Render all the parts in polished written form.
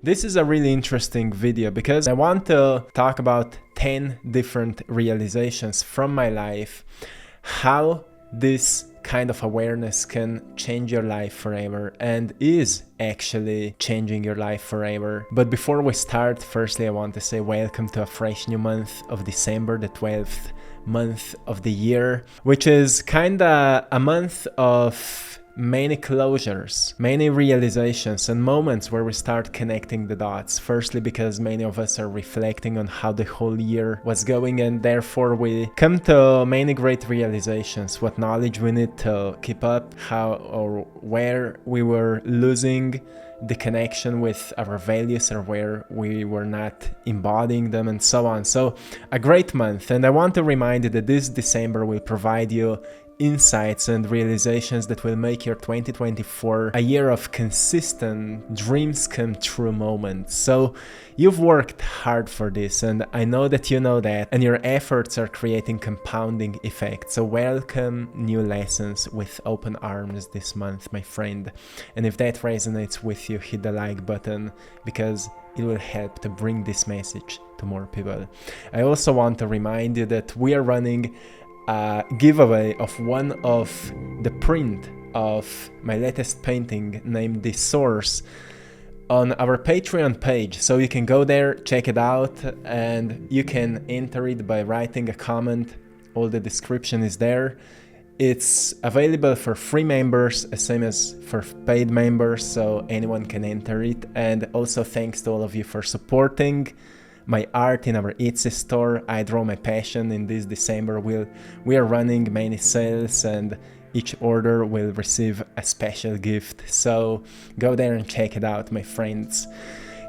This is a really interesting video because I want to talk about 10 different realizations from my life, how this kind of awareness can change your life forever and is actually changing your life forever. But before we start, firstly I want to say welcome to a fresh new month of December, the 12th month of the year, which is kinda a month of many closures, many realizations and moments where we start connecting the dots. Firstly, because many of us are reflecting on how the whole year was going, and therefore we come to many great realizations, what knowledge we need to keep up, how or where we were losing the connection with our values or where we were not embodying them, and so on. So a great month, and I want to remind you that this December will provide you insights and realizations that will make your 2024 a year of consistent dreams come true moments. So you've worked hard for this, and I know that you know that, and your efforts are creating compounding effects. So welcome new lessons with open arms this month, my friend. And if that resonates with you, hit the like button because it will help to bring this message to more people. I also want to remind you that we are running a giveaway of one of the print of my latest painting named The Source on our Patreon page. So you can go there, check it out, and you can enter it by writing a comment. All the description is there. It's available for free members, same as for paid members, so anyone can enter it. And also thanks to all of you for supporting my art in our Etsy store. I Draw My Passion. In this December we are running many sales, and each order will receive a special gift. So go there and check it out, my friends.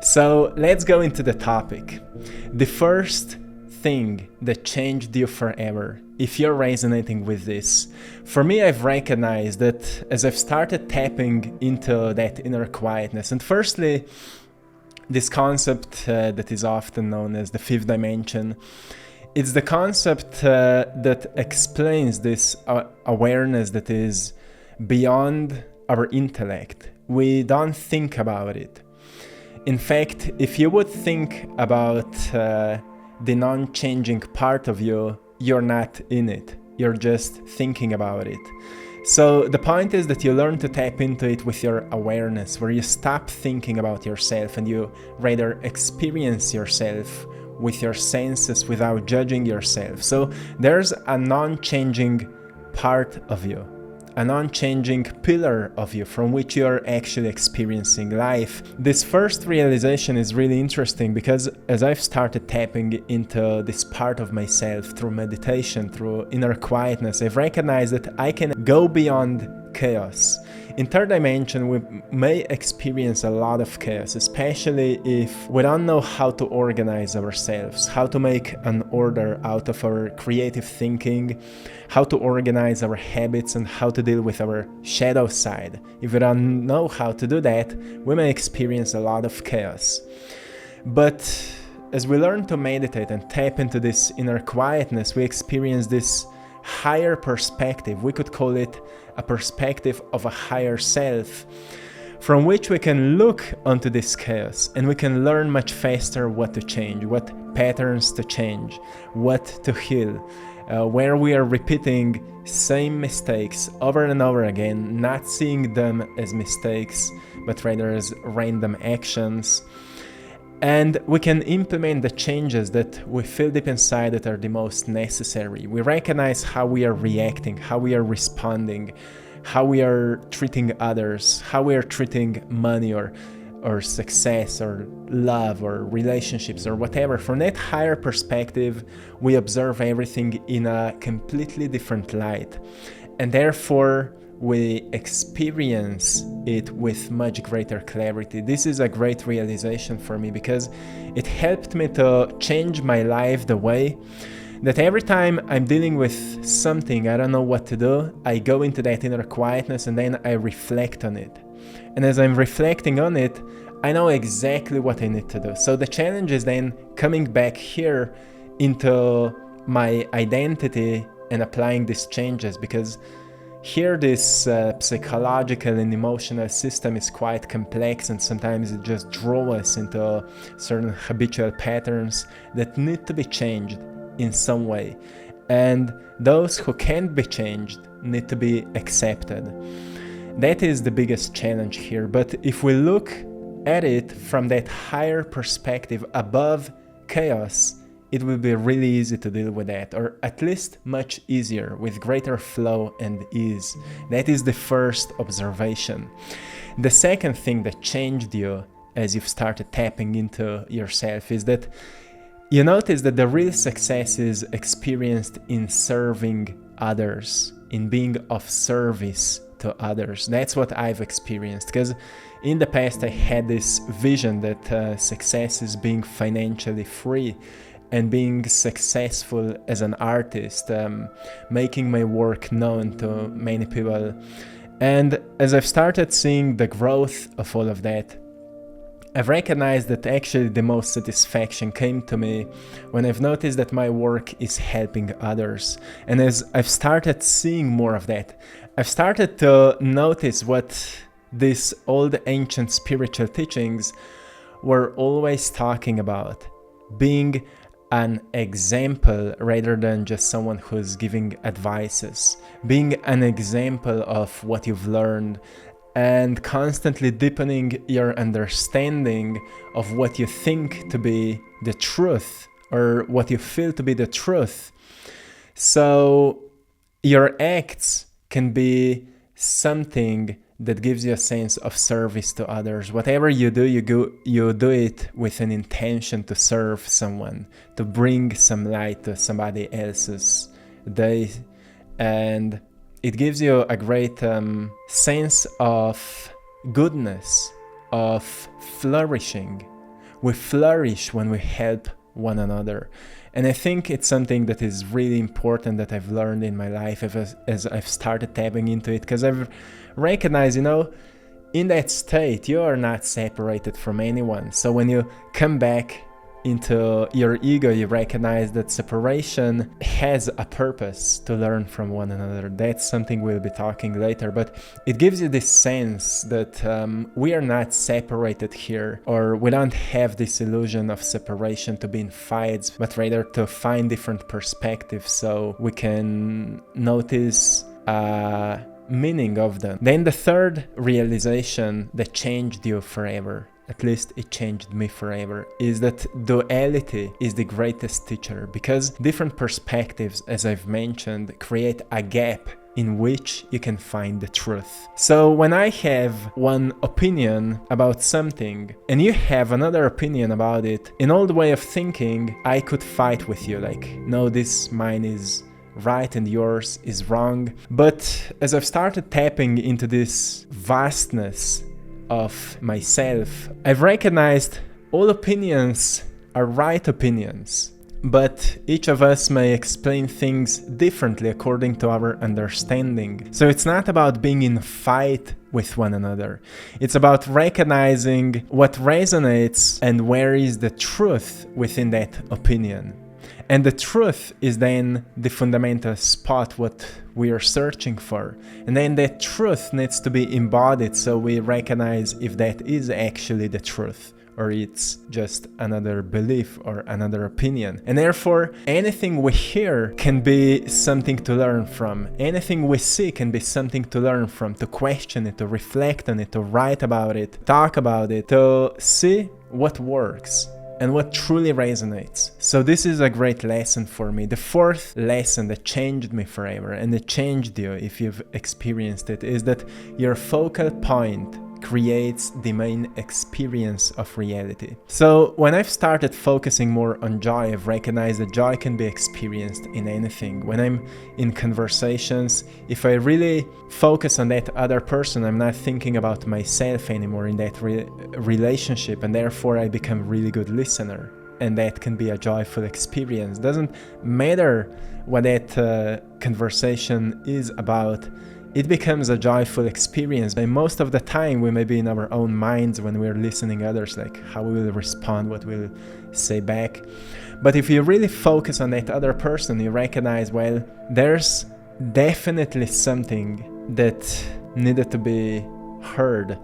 So let's go into the topic. The first thing that changed you forever, if you're resonating with this, for me, I've recognized that as I've started tapping into that inner quietness, and firstly, this concept that is often known as the fifth dimension. It's the concept that explains this awareness that is beyond our intellect. We don't think about it. In fact, if you would think about the non-changing part of you, you're not in it. You're just thinking about it. So the point is that you learn to tap into it with your awareness, where you stop thinking about yourself and you rather experience yourself with your senses without judging yourself. So there's a non-changing part of you, a non-changing pillar of you from which you're actually experiencing life. This first realization is really interesting because as I've started tapping into this part of myself through meditation, through inner quietness, I've recognized that I can go beyond chaos. In third dimension, we may experience a lot of chaos, especially if we don't know how to organize ourselves, how to make an order out of our creative thinking, how to organize our habits, and how to deal with our shadow side. If we don't know how to do that, we may experience a lot of chaos. But as we learn to meditate and tap into this inner quietness, we experience this higher perspective. We could call it a perspective of a higher self, from which we can look onto this chaos and we can learn much faster what to change, what patterns to change, what to heal, where we are repeating same mistakes over and over again, not seeing them as mistakes, but rather as random actions. And we can implement the changes that we feel deep inside that are the most necessary. We recognize how we are reacting, how we are responding, how we are treating others, how we are treating money or success or love or relationships or whatever. From that higher perspective, we observe everything in a completely different light. And therefore, we experience it with much greater clarity. This is a great realization for me because it helped me to change my life the way that every time I'm dealing with something I don't know what to do, I go into that inner quietness and then I reflect on it. And as I'm reflecting on it, I know exactly what I need to do. So the challenge is then coming back here into my identity and applying these changes, because here this psychological and emotional system is quite complex, and sometimes it just draws us into certain habitual patterns that need to be changed in some way. And those who can't be changed need to be accepted. That is the biggest challenge here. But if we look at it from that higher perspective above chaos, it will be really easy to deal with that, or at least much easier, with greater flow and ease. That is the first observation. The second thing that changed you as you've started tapping into yourself is that you notice that the real success is experienced in serving others, in being of service to others. That's what I've experienced, because in the past I had this vision that success is being financially free and being successful as an artist, making my work known to many people. And as I've started seeing the growth of all of that, I've recognized that actually the most satisfaction came to me when I've noticed that my work is helping others. And as I've started seeing more of that, I've started to notice what these old ancient spiritual teachings were always talking about: being an example rather than just someone who's giving advices, being an example of what you've learned, and constantly deepening your understanding of what you think to be the truth, or what you feel to be the truth. So your acts can be something that gives you a sense of service to others. Whatever you do, you do it with an intention to serve someone, to bring some light to somebody else's day. And it gives you a great sense of goodness, of flourishing. We flourish when we help one another. And I think it's something that is really important that I've learned in my life as I've started tapping into it, because I've recognized, in that state, you are not separated from anyone. So when you come back into your ego, you recognize that separation has a purpose, to learn from one another. That's something we'll be talking later, but it gives you this sense that we are not separated here, or we don't have this illusion of separation to be in fights, but rather to find different perspectives so we can notice meaning of them. Then the third realization that changed you forever, at least it changed me forever, is that duality is the greatest teacher, because different perspectives, as I've mentioned, create a gap in which you can find the truth. So when I have one opinion about something and you have another opinion about it, in old way of thinking, I could fight with you, like, no, this mine is right and yours is wrong. But as I've started tapping into this vastness of myself, I've recognized all opinions are right opinions, but each of us may explain things differently according to our understanding. So it's not about being in fight with one another. It's about recognizing what resonates and where is the truth within that opinion. And the truth is then the fundamental spot what we are searching for. And then that truth needs to be embodied so we recognize if that is actually the truth, or it's just another belief or another opinion. And therefore, anything we hear can be something to learn from. Anything we see can be something to learn from, to question it, to reflect on it, to write about it, talk about it, to see what works and what truly resonates. So this is a great lesson for me. The fourth lesson that changed me forever, and it changed you if you've experienced it, is that your focal point creates the main experience of reality. So when I've started focusing more on joy, I've recognized that joy can be experienced in anything. When I'm in conversations, if I really focus on that other person, I'm not thinking about myself anymore in that relationship, and therefore I become a really good listener. And that can be a joyful experience. Doesn't matter what that conversation is about, it becomes a joyful experience. And most of the time we may be in our own minds when we're listening others, like how we will respond, what we'll say back. But if you really focus on that other person, you recognize, well, there's definitely something that needed to be heard.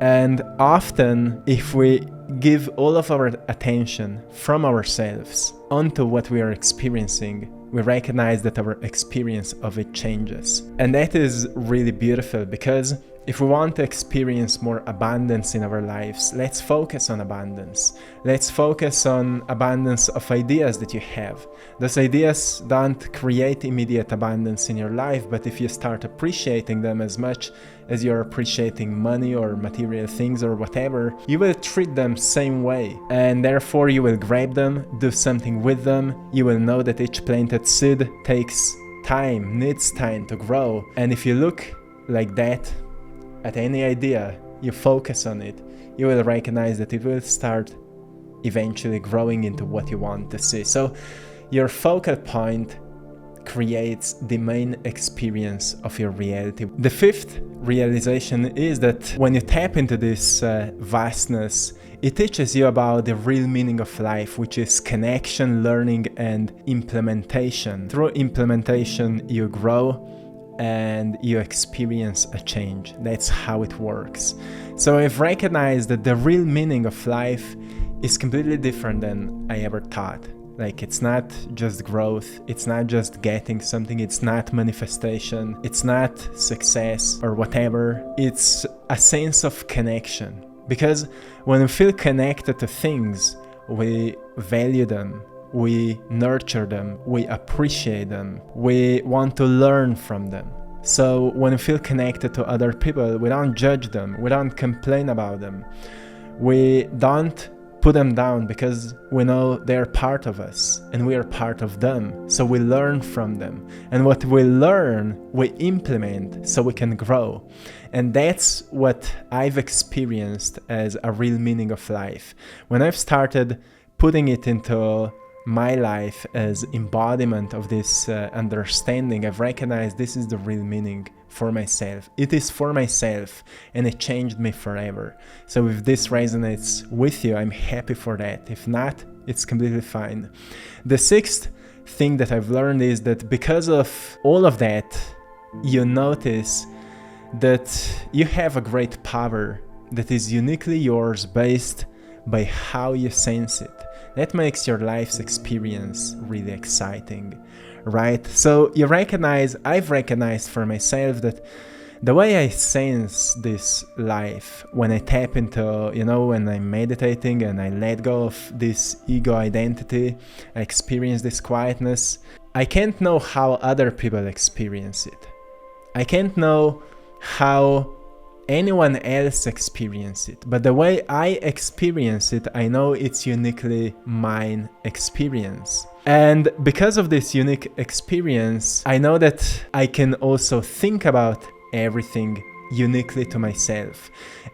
And often, if we give all of our attention from ourselves onto what we are experiencing, we recognize that our experience of it changes. And that is really beautiful, because if we want to experience more abundance in our lives, let's focus on abundance. Let's focus on abundance of ideas that you have. Those ideas don't create immediate abundance in your life, but if you start appreciating them as much as you're appreciating money or material things or whatever, you will treat them same way. And therefore you will grab them, do something with them. You will know that each planted seed takes time, needs time to grow. And if you look like that at any idea, you focus on it, you will recognize that it will start eventually growing into what you want to see. So your focal point creates the main experience of your reality. The fifth realization is that when you tap into this vastness, it teaches you about the real meaning of life, which is connection, learning, and implementation. Through implementation, you grow and you experience a change. That's how it works. So I've recognized that the real meaning of life is completely different than I ever thought. Like, it's not just growth, it's not just getting something, it's not manifestation, it's not success or whatever. It's a sense of connection. Because when we feel connected to things, we value them, we nurture them, we appreciate them, we want to learn from them. So when we feel connected to other people, we don't judge them, we don't complain about them, we don't put them down, because we know they're part of us and we are part of them. So we learn from them, and what we learn we implement so we can grow. And that's what I've experienced as a real meaning of life. When I've started putting it into my life as embodiment of this understanding, I've recognized this is the real meaning for myself. It is for myself, and it changed me forever. So if this resonates with you, I'm happy for that. If not, it's completely fine. The sixth thing that I've learned is that because of all of that, you notice that you have a great power that is uniquely yours based by how you sense it. That makes your life's experience really exciting, right? So I've recognized for myself that the way I sense this life, when I tap into, when I'm meditating and I let go of this ego identity, I experience this quietness, I can't know how other people experience it. I can't know how anyone else experience it, but the way I experience it, I know it's uniquely mine experience. And because of this unique experience, I know that I can also think about everything uniquely to myself,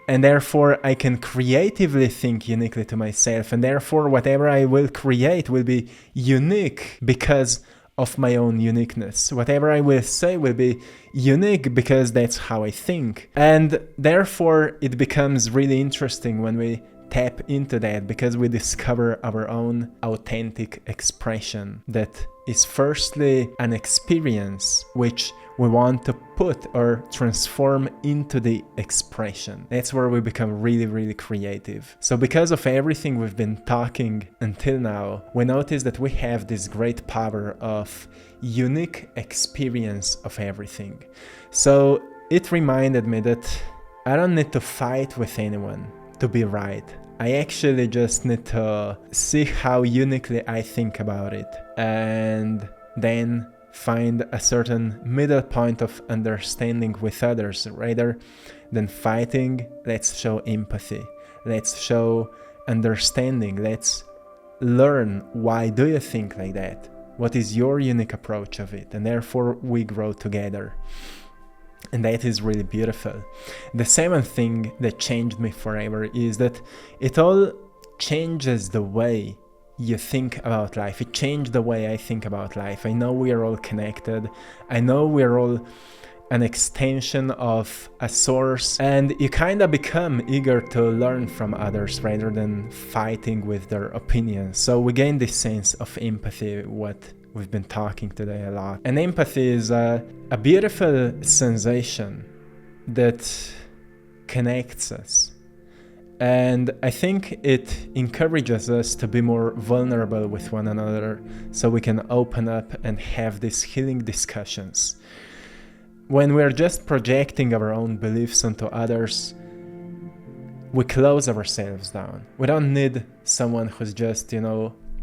and therefore I can creatively think uniquely to myself, and therefore whatever I will create will be unique because of my own uniqueness. Whatever I will say will be unique because that's how I think. And therefore it becomes really interesting when we tap into that, because we discover our own authentic expression that is firstly an experience which we want to put or transform into the expression. That's where we become really, really creative. So because of everything we've been talking until now, we notice that we have this great power of unique experience of everything. So it reminded me that I don't need to fight with anyone to be right. I actually just need to see how uniquely I think about it, and then find a certain middle point of understanding with others. Rather than fighting, let's show empathy, let's show understanding, let's learn why do you think like that, what is your unique approach of it, and therefore we grow together. And that is really beautiful. The seventh thing that changed me forever is that it all changes the way you think about life. It changed the way I think about life. I know we are all connected. I know we are all an extension of a source, and you kind of become eager to learn from others rather than fighting with their opinions. So we gain this sense of empathy, what we've been talking today a lot. And empathy is a beautiful sensation that connects us. And I think it encourages us to be more vulnerable with one another so we can open up and have these healing discussions. When we're just projecting our own beliefs onto others, we close ourselves down. We don't need someone who's just,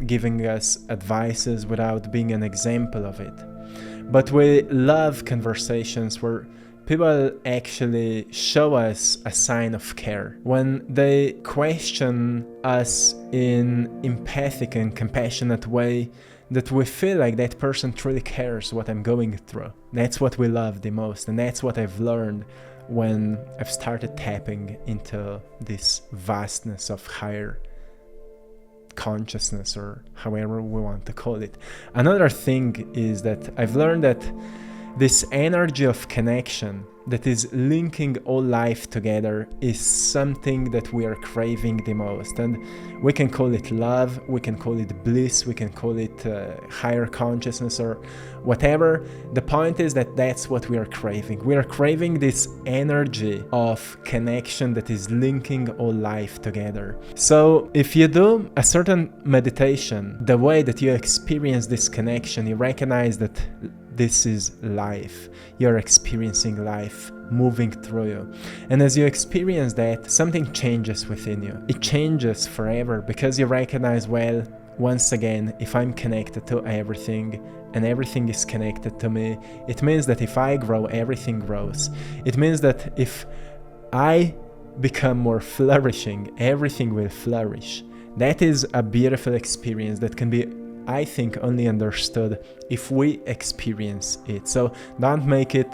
giving us advices without being an example of it. But we love conversations where people actually show us a sign of care. When they question us in empathic and compassionate way, that we feel like that person truly cares what I'm going through. That's what we love the most, and that's what I've learned when I've started tapping into this vastness of higher consciousness, or however we want to call it. Another thing is that I've learned that this energy of connection that is linking all life together is something that we are craving the most. And we can call it love, we can call it bliss, we can call it higher consciousness or whatever. The point is that that's what we are craving. We are craving this energy of connection that is linking all life together. So if you do a certain meditation, the way that you experience this connection, you recognize that this is life. You're experiencing life moving through you. And as you experience that, something changes within you. It changes forever because you recognize, well, once again, if I'm connected to everything and everything is connected to me, it means that if I grow, everything grows. It means that if I become more flourishing, everything will flourish. That is a beautiful experience that can be, I think, only understood if we experience it. So don't make it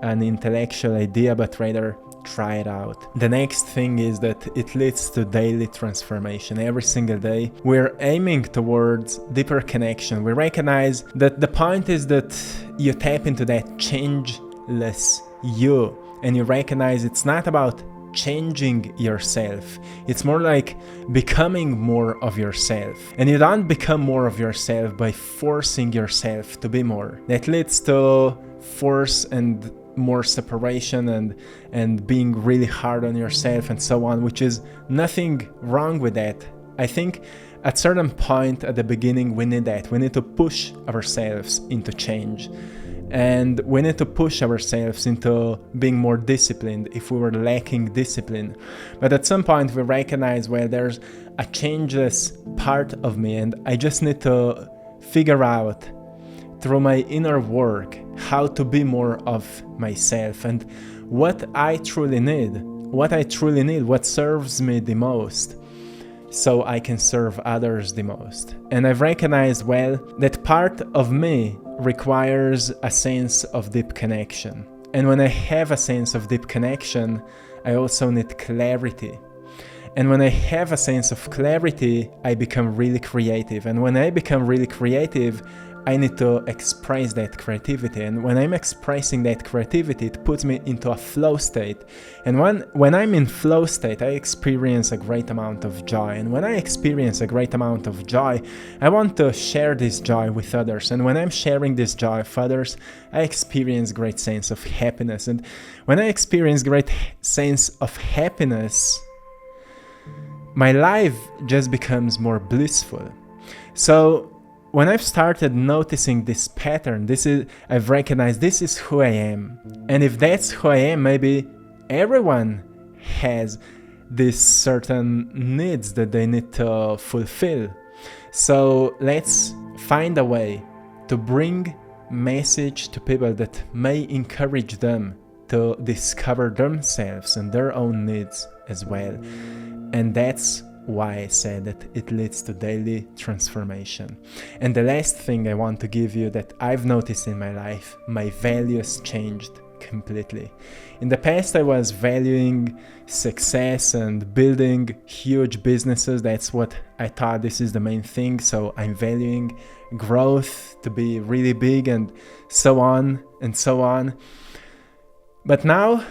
an intellectual idea, but rather try it out. The next thing is that it leads to daily transformation. Every single day we're aiming towards deeper connection. We recognize that the point is that you tap into that changeless you, and you recognize it's not about changing yourself. It's more like becoming more of yourself. And you don't become more of yourself by forcing yourself to be more. That leads to force and more separation and being really hard on yourself and so on, which is nothing wrong with that. I think at certain point at the beginning we need that. We need to push ourselves into change. And we need to push ourselves into being more disciplined if we were lacking discipline. But at some point we recognize, well, there's a changeless part of me, and I just need to figure out through my inner work how to be more of myself and what I truly need, what serves me the most, so I can serve others the most. And I've recognized, well, that part of me requires a sense of deep connection. And when I have a sense of deep connection, I also need clarity. And when I have a sense of clarity, I become really creative. And when I become really creative, I need to express that creativity. And when I'm expressing that creativity, it puts me into a flow state. And when I'm in flow state, I experience a great amount of joy. And when I experience a great amount of joy, I want to share this joy with others. And when I'm sharing this joy with others, I experience great sense of happiness. And when I experience great sense of happiness, my life just becomes more blissful. So when I've started noticing this pattern, I've recognized this is who I am. And if that's who I am, maybe everyone has these certain needs that they need to fulfill. So let's find a way to bring message to people that may encourage them to discover themselves and their own needs as well. And that's why I said that it leads to daily transformation. And the last thing I want to give you that I've noticed in my life, my values changed completely. In the past, I was valuing success and building huge businesses. That's what I thought this is the main thing. So I'm valuing growth to be really big and so on and so on. But now,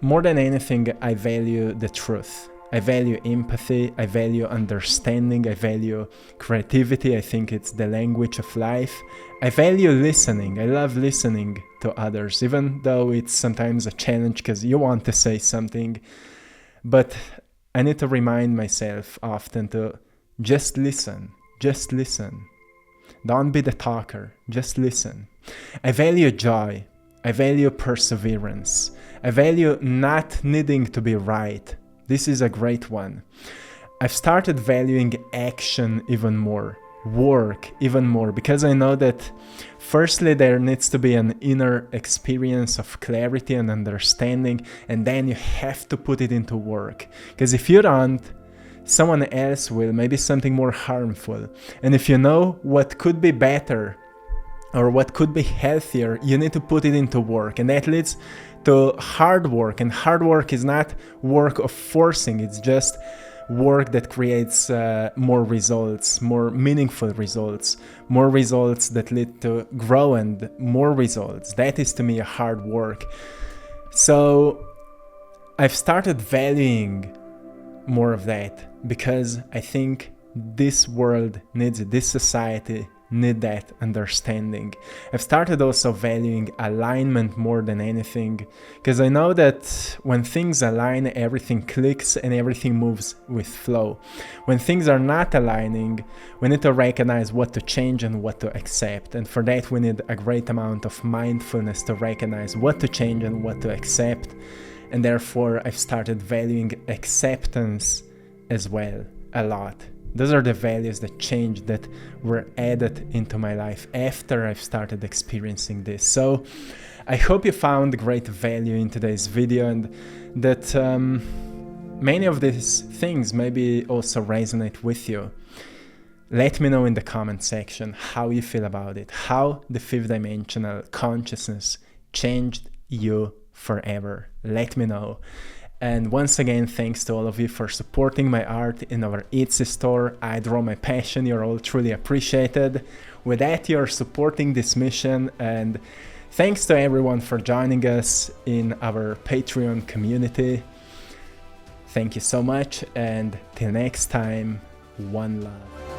more than anything, I value the truth. I value empathy, I value understanding, I value creativity. I think it's the language of life. I value listening. I love listening to others, even though it's sometimes a challenge because you want to say something. But I need to remind myself often to just listen. Just listen. Don't be the talker. Just listen. I value joy. I value perseverance. I value not needing to be right. This is a great one. I've started valuing action even more, work even more, because I know that firstly there needs to be an inner experience of clarity and understanding, and then you have to put it into work. Because if you don't, someone else will, maybe something more harmful. And if you know what could be better or what could be healthier, you need to put it into work. And that leads to hard work. And hard work is not work of forcing, it's just work that creates more results, more meaningful results, more results that lead to grow and more results. That is to me a hard work. So I've started valuing more of that because I think this world needs it, this society need that understanding. I've started also valuing alignment more than anything, because I know that when things align, everything clicks and everything moves with flow. When things are not aligning, we need to recognize what to change and what to accept. And for that, we need a great amount of mindfulness to recognize what to change and what to accept. And therefore, I've started valuing acceptance as well a lot. Those are the values that changed, that were added into my life after I've started experiencing this. So I hope you found great value in today's video, and that many of these things maybe also resonate with you. Let me know in the comment section how you feel about it, how the fifth dimensional consciousness changed you forever. Let me know. And once again, thanks to all of you for supporting my art in our Etsy store. I Draw My Passion. You're all truly appreciated. With that, you're supporting this mission. And thanks to everyone for joining us in our Patreon community. Thank you so much. And till next time, one love.